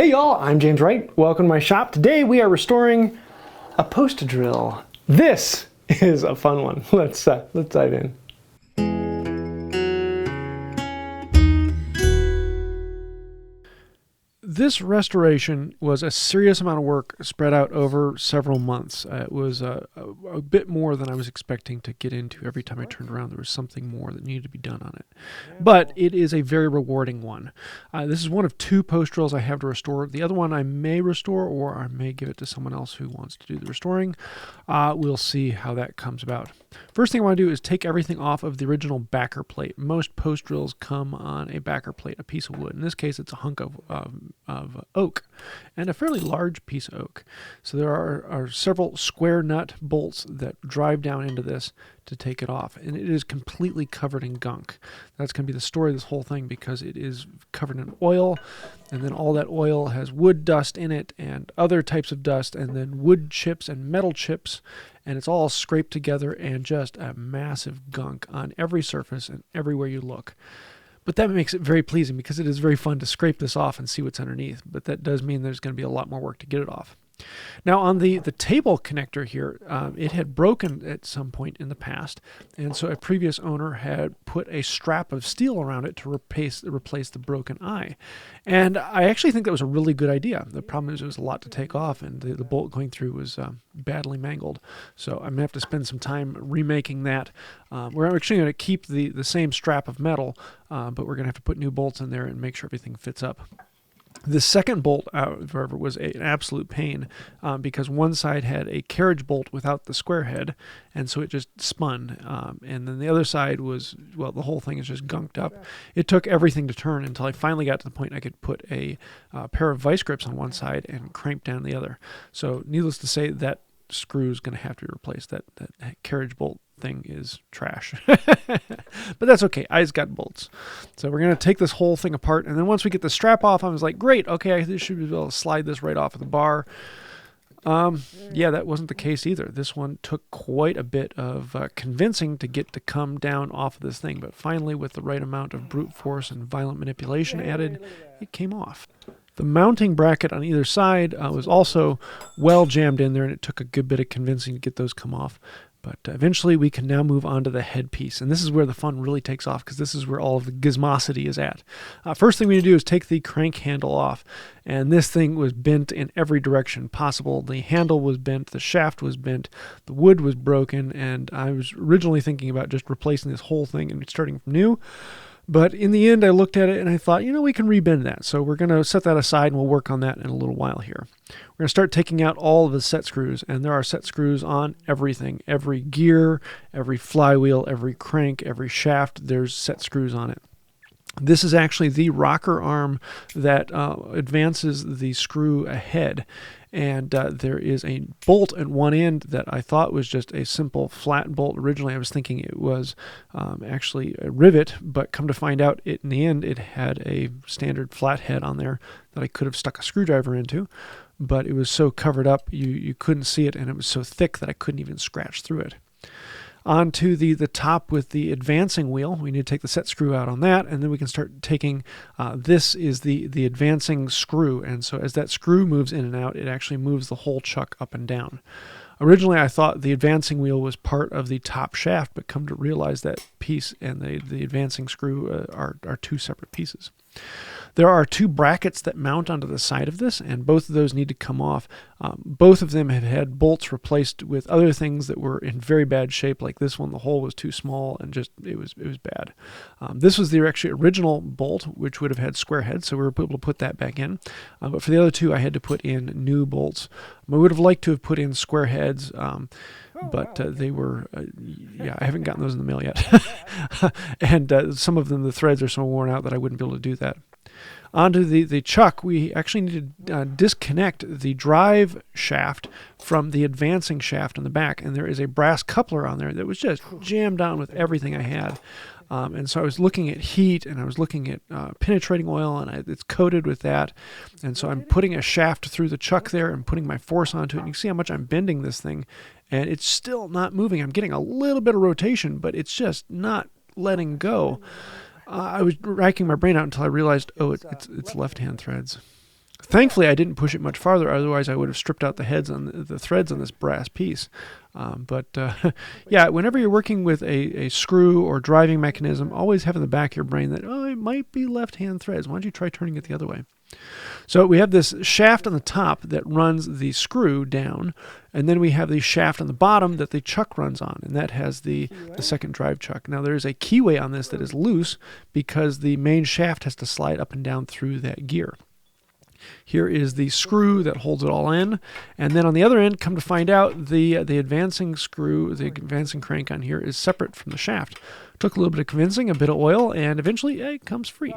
Hey y'all, I'm James Wright. Welcome to my shop. Today we are restoring a post drill. This is a fun one. Let's dive in. This restoration was a serious amount of work spread out over several months. It was a bit more than I was expecting to get into. Every time I turned around, there was something more that needed to be done on it. But it is a very rewarding one. This is one of two post drills I have to restore. The other one I may restore, or I may give it to someone else who wants to do the restoring. We'll see how that comes about. First thing I want to do is take everything off of the original backer plate. Most post drills come on a backer plate, a piece of wood. In this case, it's a hunk of oak, and a fairly large piece of oak. So there are several square nut bolts that drive down into this to take it off, and it is completely covered in gunk. That's going to be the story of this whole thing, because it is covered in oil, and then all that oil has wood dust in it and other types of dust, and then wood chips and metal chips, and it's all scraped together and just a massive gunk on every surface and everywhere you look. But that makes it very pleasing, because it is very fun to scrape this off and see what's underneath. But that does mean there's going to be a lot more work to get it off. Now on the table connector here, it had broken at some point in the past, and so a previous owner had put a strap of steel around it to replace the broken eye. And I actually think that was a really good idea. The problem is it was a lot to take off, and the bolt going through was badly mangled. So I'm going to have to spend some time remaking that. We're actually going to keep the same strap of metal, but we're going to have to put new bolts in there and make sure everything fits up. The second bolt, however, was an absolute pain, because one side had a carriage bolt without the square head, and so it just spun. And then the other side was, well, the whole thing is just gunked up. It took everything to turn until I finally got to the point I could put a pair of vice grips on one side and crimp down the other. So needless to say, that screw is going to have to be replaced. That carriage bolt thing is trash. But that's okay. I's got bolts. So we're going to take this whole thing apart, and then once we get the strap off, I was like, great, okay, I should be able to slide this right off of the bar. Yeah, that wasn't the case either. This one took quite a bit of convincing to get to come down off of this thing, but finally, with the right amount of brute force and violent manipulation added, it came off. The mounting bracket on either side was also well jammed in there, and it took a good bit of convincing to get those come off. But eventually we can now move on to the headpiece, and this is where the fun really takes off, because this is where all of the gizmosity is at. First thing we need to do is take the crank handle off, and this thing was bent in every direction possible. The handle was bent, the shaft was bent, the wood was broken, and I was originally thinking about just replacing this whole thing and starting from new. But in the end, I looked at it and I thought, we can rebend that. So we're going to set that aside, and we'll work on that in a little while here. We're going to start taking out all of the set screws, and there are set screws on everything. Every gear, every flywheel, every crank, every shaft, there's set screws on it. This is actually the rocker arm that advances the screw ahead. And there is a bolt at one end that I thought was just a simple flat bolt. Originally, I was thinking it was actually a rivet, but come to find out, in the end, it had a standard flat head on there that I could have stuck a screwdriver into, but it was so covered up, you couldn't see it, and it was so thick that I couldn't even scratch through it. Onto the top with the advancing wheel. We need to take the set screw out on that, and then we can start taking, this is the advancing screw, and so as that screw moves in and out, it actually moves the whole chuck up and down. Originally, I thought the advancing wheel was part of the top shaft, but come to realize that piece and the advancing screw are two separate pieces. There are two brackets that mount onto the side of this, and both of those need to come off. Both of them have had bolts replaced with other things that were in very bad shape, like this one. The hole was too small, and just it was bad. This was the actually original bolt, which would have had square heads, so we were able to put that back in. But for the other two, I had to put in new bolts. I would have liked to have put in square heads, but they were, I haven't gotten those in the mail yet. And some of them, the threads are so worn out that I wouldn't be able to do that. Onto the chuck, we actually need to disconnect the drive shaft from the advancing shaft in the back, and there is a brass coupler on there that was just jammed down with everything I had. And so I was looking at heat, and I was looking at penetrating oil, and it's coated with that. And so I'm putting a shaft through the chuck there and putting my force onto it. And you can see how much I'm bending this thing, and it's still not moving. I'm getting a little bit of rotation, but it's just not letting go. I was racking my brain out until I realized, it's left-hand threads. Thankfully, I didn't push it much farther. Otherwise, I would have stripped out the heads on the threads on this brass piece. Yeah, whenever you're working with a screw or driving mechanism, always have in the back of your brain that, oh, it might be left-hand threads. Why don't you try turning it the other way? So we have this shaft on the top that runs the screw down, and then we have the shaft on the bottom that the chuck runs on, and that has the second drive chuck. Now there's a keyway on this that is loose because the main shaft has to slide up and down through that gear. Here is the screw that holds it all in, and then on the other end, come to find out, the advancing screw, the advancing crank on here is separate from the shaft. Took a little bit of convincing, a bit of oil, and eventually it comes free.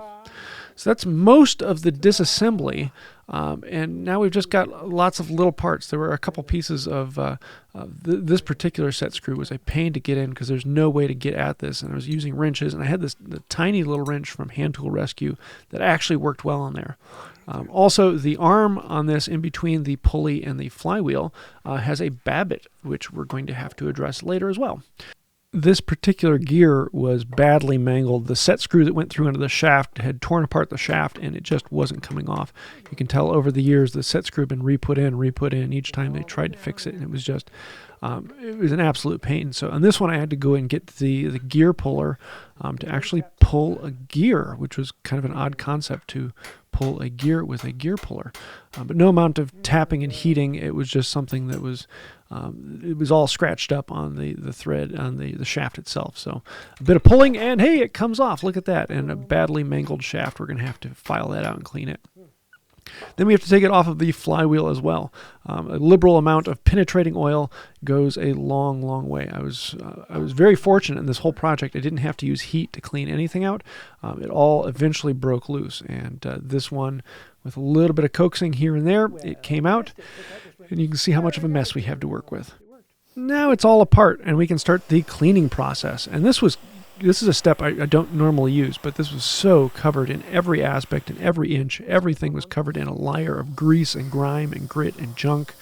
So that's most of the disassembly, and now we've just got lots of little parts. There were a couple pieces of this particular set screw was a pain to get in because there's no way to get at this, and I was using wrenches, and I had the tiny little wrench from Hand Tool Rescue that actually worked well on there. Also, the arm on this in between the pulley and the flywheel has a babbitt, which we're going to have to address later as well. This particular gear was badly mangled. The set screw that went through into the shaft had torn apart the shaft, and it just wasn't coming off. You can tell over the years the set screw had been re-put in each time they tried to fix it, and it was just it was an absolute pain. So on this one, I had to go and get the gear puller to actually pull a gear, which was kind of an odd concept to pull a gear with a gear puller. But no amount of tapping and heating. It was just something that was it was all scratched up on the thread on the shaft itself. So a bit of pulling, and hey, it comes off. Look at that. And a badly mangled shaft. We're going to have to file that out and clean it. Then we have to take it off of the flywheel as well. A liberal amount of penetrating oil goes a long, long way. I was very fortunate in this whole project. I didn't have to use heat to clean anything out. It all eventually broke loose, and this one, with a little bit of coaxing here and there, it came out, and you can see how much of a mess we have to work with. Now it's all apart, and we can start the cleaning process. And this is a step I don't normally use, but this was so covered in every aspect and every inch. Everything was covered in a layer of grease and grime and grit and junk.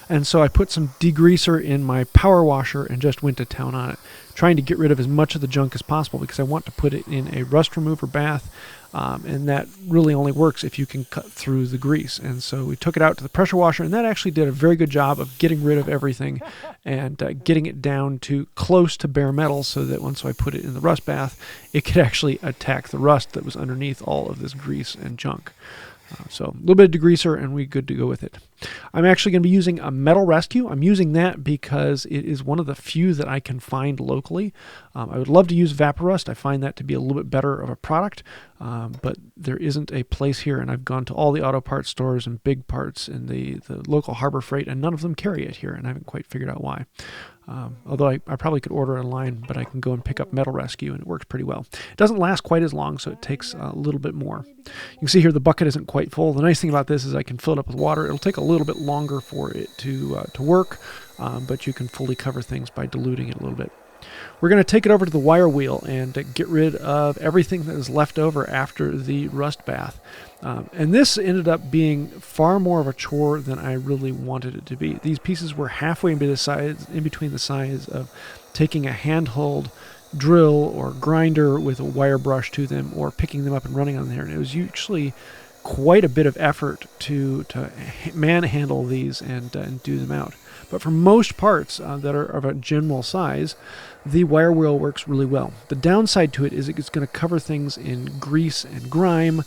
And so I put some degreaser in my power washer and just went to town on it, trying to get rid of as much of the junk as possible because I want to put it in a rust remover bath. And that really only works if you can cut through the grease. And so we took it out to the pressure washer, and that actually did a very good job of getting rid of everything and getting it down to close to bare metal so that once I put it in the rust bath, it could actually attack the rust that was underneath all of this grease and junk. So a little bit of degreaser and we're good to go with it. I'm actually going to be using a metal rescue. I'm using that because it is one of the few that I can find locally. I would love to use Vaporust. I find that to be a little bit better of a product, but there isn't a place here, and I've gone to all the auto parts stores and big parts in the local Harbor Freight, and none of them carry it here, and I haven't quite figured out why. Although I probably could order it online, but I can go and pick up Metal Rescue, and it works pretty well. It doesn't last quite as long, so it takes a little bit more. You can see here the bucket isn't quite full. The nice thing about this is I can fill it up with water. It'll take a little bit longer for it to work, but you can fully cover things by diluting it a little bit. We're going to take it over to the wire wheel and get rid of everything that is left over after the rust bath. And this ended up being far more of a chore than I really wanted it to be. These pieces were halfway in between the size of taking a handheld drill or grinder with a wire brush to them or picking them up and running on there. And it was usually quite a bit of effort to manhandle these and do them out. But for most parts that are of a general size, the wire wheel works really well. The downside to it is it's going to cover things in grease and grime,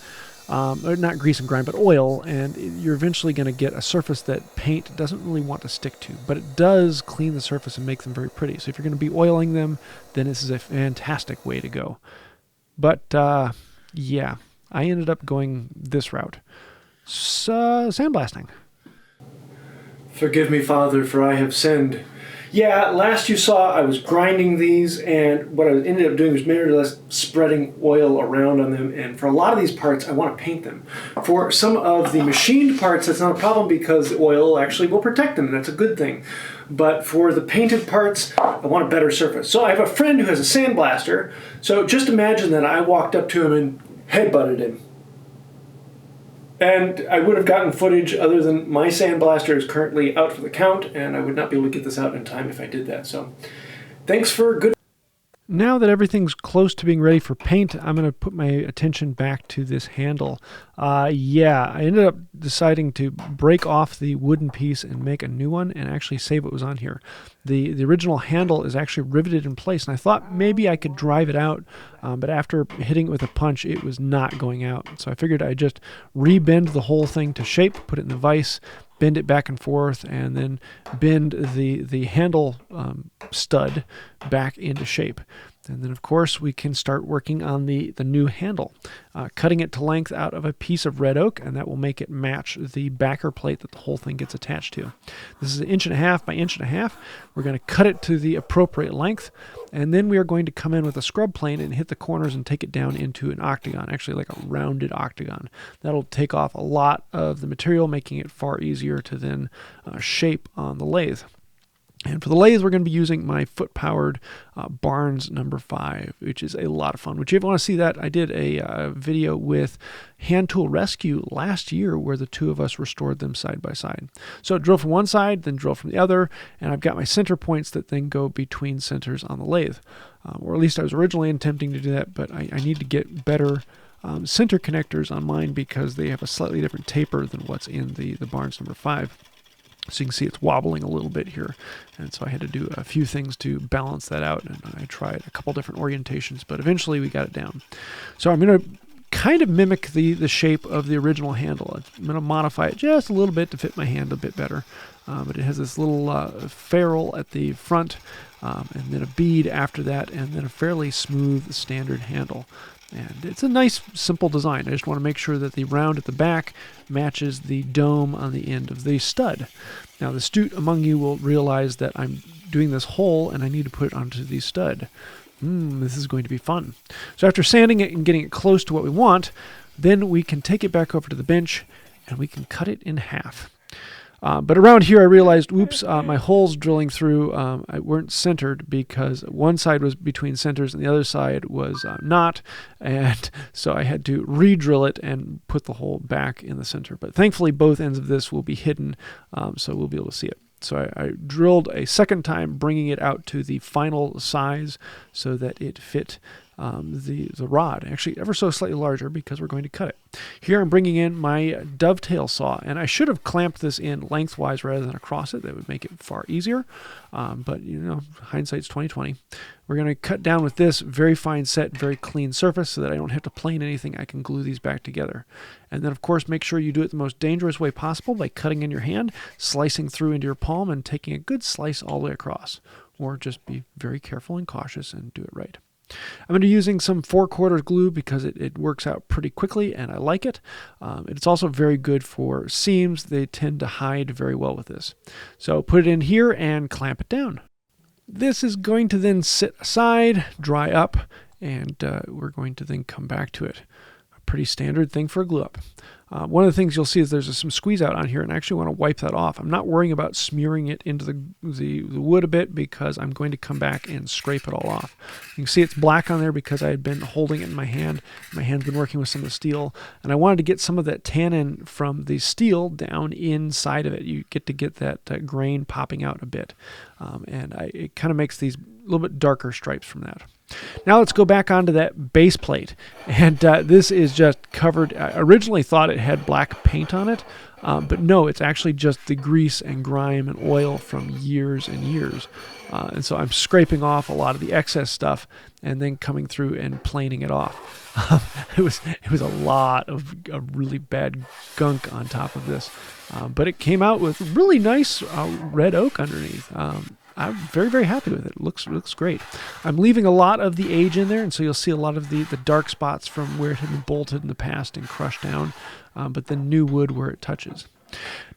or not grease and grime, but oil, and you're eventually going to get a surface that paint doesn't really want to stick to. But it does clean the surface and make them very pretty. So if you're going to be oiling them, then this is a fantastic way to go. But yeah, I ended up going this route. Sandblasting. Forgive me, Father, for I have sinned. Yeah, last you saw I was grinding these, and what I ended up doing was more or less spreading oil around on them, and for a lot of these parts, I want to paint them. For some of the machined parts, that's not a problem because the oil actually will protect them, and that's a good thing. But for the painted parts, I want a better surface. So I have a friend who has a sandblaster, so just imagine that I walked up to him and headbutted him. And I would have gotten footage other than my sandblaster is currently out for the count, and I would not be able to get this out in time if I did that. So thanks for good... Now that everything's close to being ready for paint, I'm going to put my attention back to this handle. Yeah, I ended up deciding to break off the wooden piece and make a new one and actually save what was on here. The original handle is actually riveted in place, and I thought maybe I could drive it out, but after hitting it with a punch, it was not going out. So I figured I'd just re-bend the whole thing to shape, put it in the vise, bend it back and forth, and then bend the handle stud back into shape. And then, of course, we can start working on the new handle, cutting it to length out of a piece of red oak, and that will make it match the backer plate that the whole thing gets attached to. This is 1.5 inches by 1.5 inches. We're going to cut it to the appropriate length, and then we are going to come in with a scrub plane and hit the corners and take it down into an octagon, actually like a rounded octagon. That'll take off a lot of the material, making it far easier to then shape on the lathe. And for the lathe, we're going to be using my foot-powered Barnes number 5, which is a lot of fun. Which, if you want to see that, I did a video with Hand Tool Rescue last year where the two of us restored them side by side. So drill from one side, then drill from the other, and I've got my center points that then go between centers on the lathe. Or at least I was originally attempting to do that, but I need to get better center connectors on mine because they have a slightly different taper than what's in the Barnes number 5. So you can see it's wobbling a little bit here. And so I had to do a few things to balance that out. And I tried a couple different orientations, but eventually we got it down. So I'm going to kind of mimic the shape of the original handle. I'm going to modify it just a little bit to fit my hand a bit better. But it has this little ferrule at the front, and then a bead after that, and then a fairly smooth standard handle. And it's a nice, simple design. I just want to make sure that the round at the back matches the dome on the end of the stud. Now, the astute among you will realize that I'm doing this hole and I need to put it onto the stud. This is going to be fun. So after sanding it and getting it close to what we want, then we can take it back over to the bench and we can cut it in half. But around here I realized, whoops, my holes drilling through weren't centered because one side was between centers and the other side was not. And so I had to re-drill it and put the hole back in the center. But thankfully both ends of this will be hidden, so we'll be able to see it. So I drilled a second time, bringing it out to the final size so that it fit the rod, actually ever so slightly larger because we're going to cut it. Here I'm bringing in my dovetail saw, and I should have clamped this in lengthwise rather than across it. That would make it far easier, but you know, hindsight's 20/20. We're going to cut down with this very fine set, very clean surface so that I don't have to plane anything. I can glue these back together. And then, of course, make sure you do it the most dangerous way possible by cutting in your hand, slicing through into your palm, and taking a good slice all the way across. Or just be very careful and cautious and do it right. I'm going to be using some 4/4 glue because it works out pretty quickly and I like it. It's also very good for seams. They tend to hide very well with this. So put it in here and clamp it down. This is going to then sit aside, dry up, and we're going to then come back to it. A pretty standard thing for a glue up. One of the things you'll see is there's some squeeze out on here, and I actually want to wipe that off. I'm not worrying about smearing it into the wood a bit because I'm going to come back and scrape it all off. You can see it's black on there because I had been holding it in my hand. My hand's been working with some of the steel, and I wanted to get some of that tannin from the steel down inside of it. You get to get that grain popping out a bit, and it kind of makes these little bit darker stripes from that. Now let's go back onto that base plate, and this is just covered. I originally thought it had black paint on it, but no, it's actually just the grease and grime and oil from years and years. And so I'm scraping off a lot of the excess stuff and then coming through and planing it off. It was a lot of really bad gunk on top of this, but it came out with really nice red oak underneath. I'm very, very happy with it. It looks great. I'm leaving a lot of the age in there, and so you'll see a lot of the dark spots from where it had been bolted in the past and crushed down, but the new wood where it touches.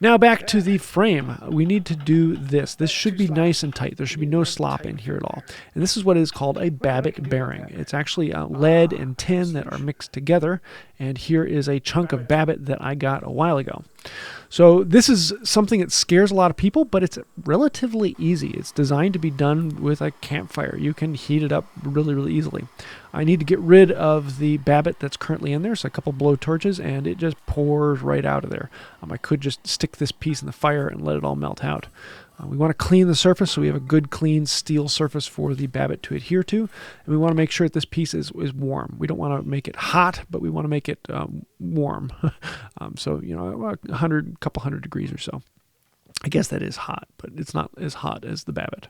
Now back to the frame. We need to do this. This should be nice and tight. There should be no slop in here at all. And this is what is called a babbitt bearing. It's actually lead and tin that are mixed together. And here is a chunk of babbitt that I got a while ago. So this is something that scares a lot of people, but it's relatively easy. It's designed to be done with a campfire. You can heat it up really, really easily. I need to get rid of the babbitt that's currently in there, so a couple blow torches, and it just pours right out of there. I could just stick this piece in the fire and let it all melt out. We want to clean the surface so we have a good clean steel surface for the babbitt to adhere to, and we want to make sure that this piece is warm. We don't want to make it hot, but we want to make it warm. So, you know, a couple hundred degrees or so. I guess that is hot, but it's not as hot as the babbitt.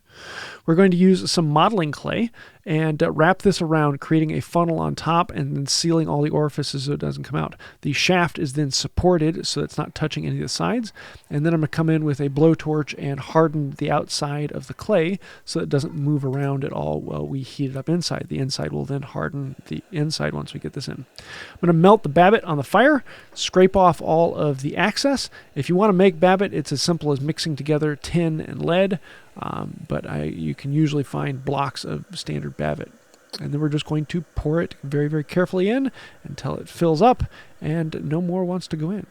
We're going to use some modeling clay and wrap this around, creating a funnel on top and then sealing all the orifices so it doesn't come out. The shaft is then supported so it's not touching any of the sides, and then I'm going to come in with a blowtorch and harden the outside of the clay so it doesn't move around at all while we heat it up inside. The inside will then harden the inside once we get this in. I'm going to melt the babbitt on the fire, scrape off all of the excess. If you want to make babbitt, it's as simple as mixing together tin and lead, but you can usually find blocks of standard babbitt. And then we're just going to pour it very, very carefully in until it fills up and no more wants to go in.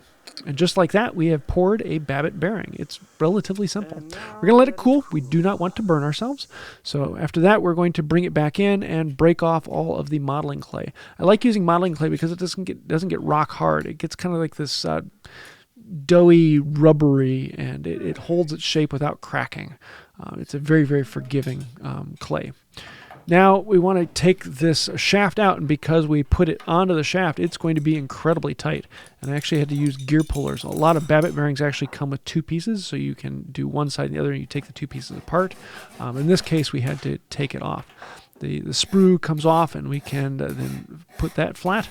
And just like that, we have poured a babbitt bearing. It's relatively simple. We're going to let it cool. We do not want to burn ourselves. So after that, we're going to bring it back in and break off all of the modeling clay. I like using modeling clay because it doesn't get rock hard. It gets kind of like this doughy, rubbery, and it holds its shape without cracking. It's a very, very forgiving clay. Now we want to take this shaft out, and because we put it onto the shaft, it's going to be incredibly tight. And I actually had to use gear pullers. A lot of babbitt bearings actually come with two pieces, so you can do one side and the other, and you take the two pieces apart. In this case, we had to take it off. The sprue comes off, and we can then put that flat.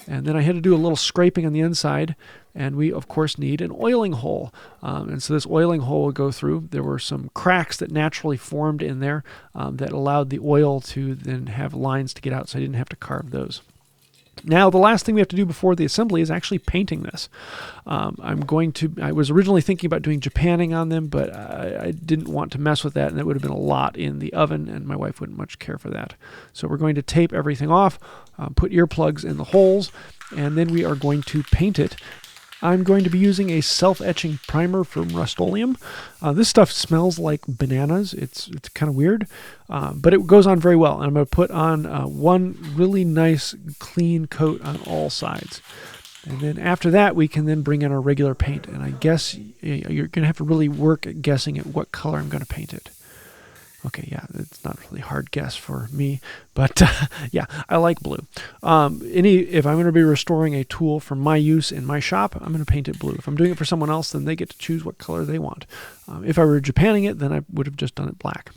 And then I had to do a little scraping on the inside, and we, of course, need an oiling hole. And so this oiling hole will go through. There were some cracks that naturally formed in there that allowed the oil to then have lines to get out, so I didn't have to carve those. Now, the last thing we have to do before the assembly is actually painting this. I was originally thinking about doing Japanning on them, but I didn't want to mess with that, and it would have been a lot in the oven, and my wife wouldn't much care for that. So we're going to tape everything off, put earplugs in the holes, and then we are going to paint it. I'm going to be using a self-etching primer from Rust-Oleum. This stuff smells like bananas. It's kind of weird, but it goes on very well. And I'm going to put on one really nice clean coat on all sides. And then after that, we can then bring in our regular paint. And I guess you're going to have to really work at guessing at what color I'm going to paint it. Okay, yeah, it's not really hard guess for me, but yeah, I like blue. If I'm going to be restoring a tool for my use in my shop, I'm going to paint it blue. If I'm doing it for someone else, then they get to choose what color they want. If I were Japanning it, then I would have just done it black.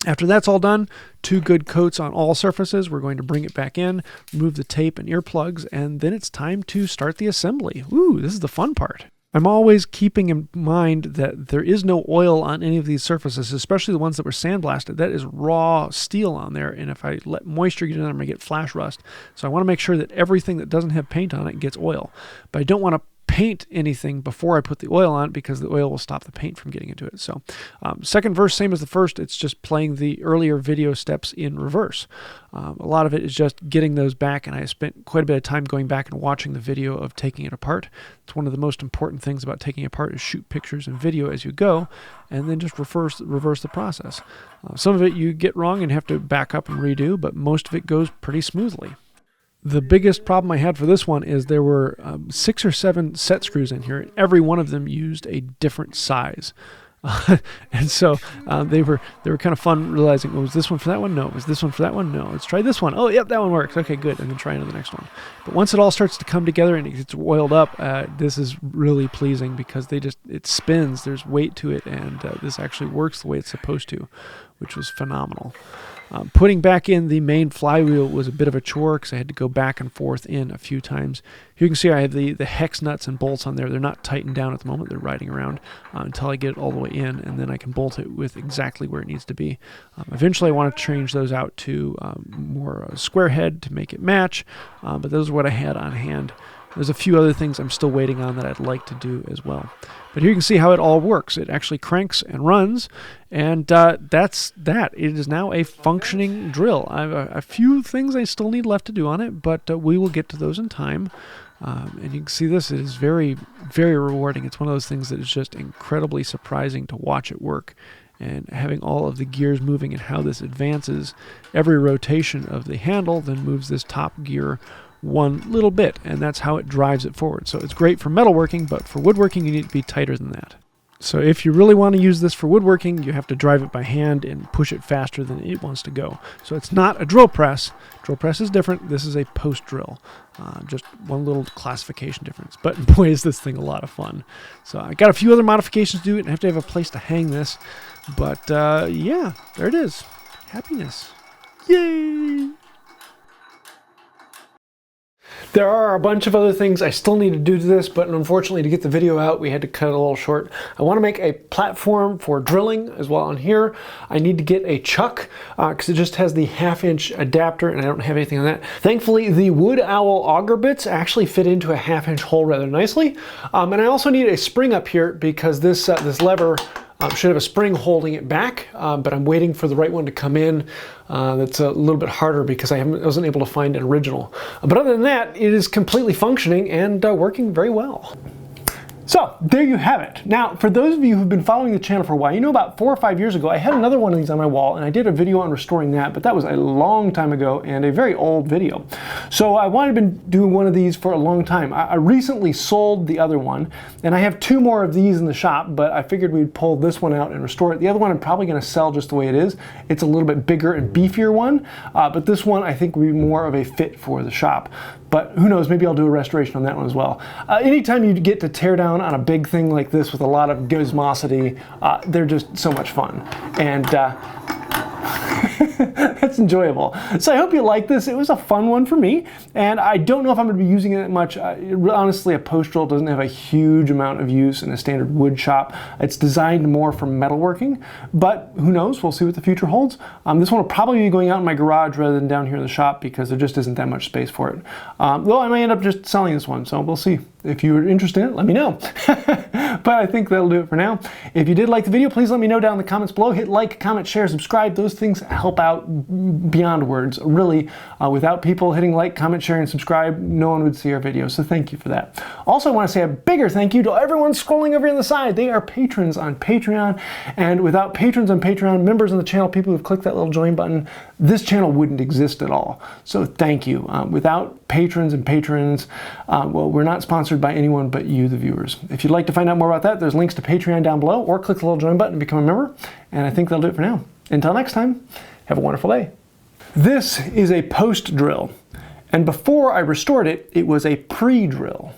After that's all done, 2 good coats on all surfaces, we're going to bring it back in, remove the tape and earplugs, and then it's time to start the assembly. Ooh, this is the fun part. I'm always keeping in mind that there is no oil on any of these surfaces, especially the ones that were sandblasted. That is raw steel on there, and if I let moisture get in there, I'm going to get flash rust. So I want to make sure that everything that doesn't have paint on it gets oil. But I don't want to paint anything before I put the oil on, because the oil will stop the paint from getting into it. So second verse, same as the first, it's just playing the earlier video steps in reverse. A lot of it is just getting those back, and I spent quite a bit of time going back and watching the video of taking it apart. It's one of the most important things about taking it apart is shoot pictures and video as you go, and then just reverse the process. Some of it you get wrong and have to back up and redo, but most of it goes pretty smoothly. The biggest problem I had for this one is there were 6 or 7 set screws in here, and every one of them used a different size. And so they were kind of fun realizing, oh, was this one for that one? No. Was this one for that one? No. Let's try this one. Oh, yep, that one works. Okay, good. And then try into the next one. But once it all starts to come together and it gets oiled up, this is really pleasing because it spins. There's weight to it, and this actually works the way it's supposed to, which was phenomenal. Putting back in the main flywheel was a bit of a chore because I had to go back and forth in a few times. Here you can see I have the hex nuts and bolts on there. They're not tightened down at the moment. They're riding around until I get it all the way in, and then I can bolt it with exactly where it needs to be. Eventually I want to change those out to more square head to make it match, but those are what I had on hand. There's a few other things I'm still waiting on that I'd like to do as well. But here you can see how it all works. It actually cranks and runs, and that's that. It is now a functioning drill. I have a few things I still need left to do on it, but we will get to those in time. And you can see this is very, very rewarding. It's one of those things that is just incredibly surprising to watch it work. and having all of the gears moving and how this advances. Every rotation of the handle then moves this top gear one little bit, and that's how it drives it forward. So it's great for metalworking, but for woodworking you need to be tighter than that. So if you really want to use this for woodworking, you have to drive it by hand and push it faster than it wants to go. So it's not a drill press. Drill press is different. This is a post drill. Just one little classification difference. But boy, is this thing a lot of fun. So I got a few other modifications to do it, and I have to have a place to hang this. But yeah, there it is. Happiness. Yay! There are a bunch of other things I still need to do to this, but unfortunately to get the video out, we had to cut it a little short. I want to make a platform for drilling as well on here. I need to get a chuck because it just has the 1/2-inch adapter and I don't have anything on that. Thankfully, the Wood Owl auger bits actually fit into a 1/2-inch hole rather nicely. And I also need a spring up here because this lever should have a spring holding it back, but I'm waiting for the right one to come in. That's a little bit harder because I wasn't able to find an original. But other than that, it is completely functioning and working very well. So there you have it. Now, for those of you who've been following the channel for a while, you know about 4 or 5 years ago, I had another one of these on my wall and I did a video on restoring that, but that was a long time ago and a very old video. So I wanted to do one of these for a long time. I recently sold the other one and I have 2 more of these in the shop, but I figured we'd pull this one out and restore it. The other one I'm probably going to sell just the way it is. It's a little bit bigger and beefier one, but this one I think will be more of a fit for the shop. But who knows, maybe I'll do a restoration on that one as well. Anytime you get to tear down on a big thing like this with a lot of gizmosity, they're just so much fun. And that's enjoyable. So I hope you like this. It was a fun one for me, and I don't know if I'm going to be using it that much. Honestly, a post drill doesn't have a huge amount of use in a standard wood shop. It's designed more for metalworking, but who knows? We'll see what the future holds. This one will probably be going out in my garage rather than down here in the shop because there just isn't that much space for it. Though I may end up just selling this one, so we'll see. If you're interested in it, let me know. But I think that'll do it for now. If you did like the video, please let me know down in the comments below. Hit like, comment, share, subscribe. Those things help out beyond words. Really, without people hitting like, comment, share, and subscribe, no one would see our videos. So thank you for that. Also, I want to say a bigger thank you to everyone scrolling over on the side. They are patrons on Patreon. And without patrons on Patreon, members on the channel, people who've clicked that little join button, this channel wouldn't exist at all. So thank you. Without patrons and patrons, well, we're not sponsored by anyone but you, the viewers. If you'd like to find out more about that, there's links to Patreon down below, or click the little join button and become a member. And I think that'll do it for now. Until next time, have a wonderful day. This is a post drill, and before I restored it, it was a pre-drill.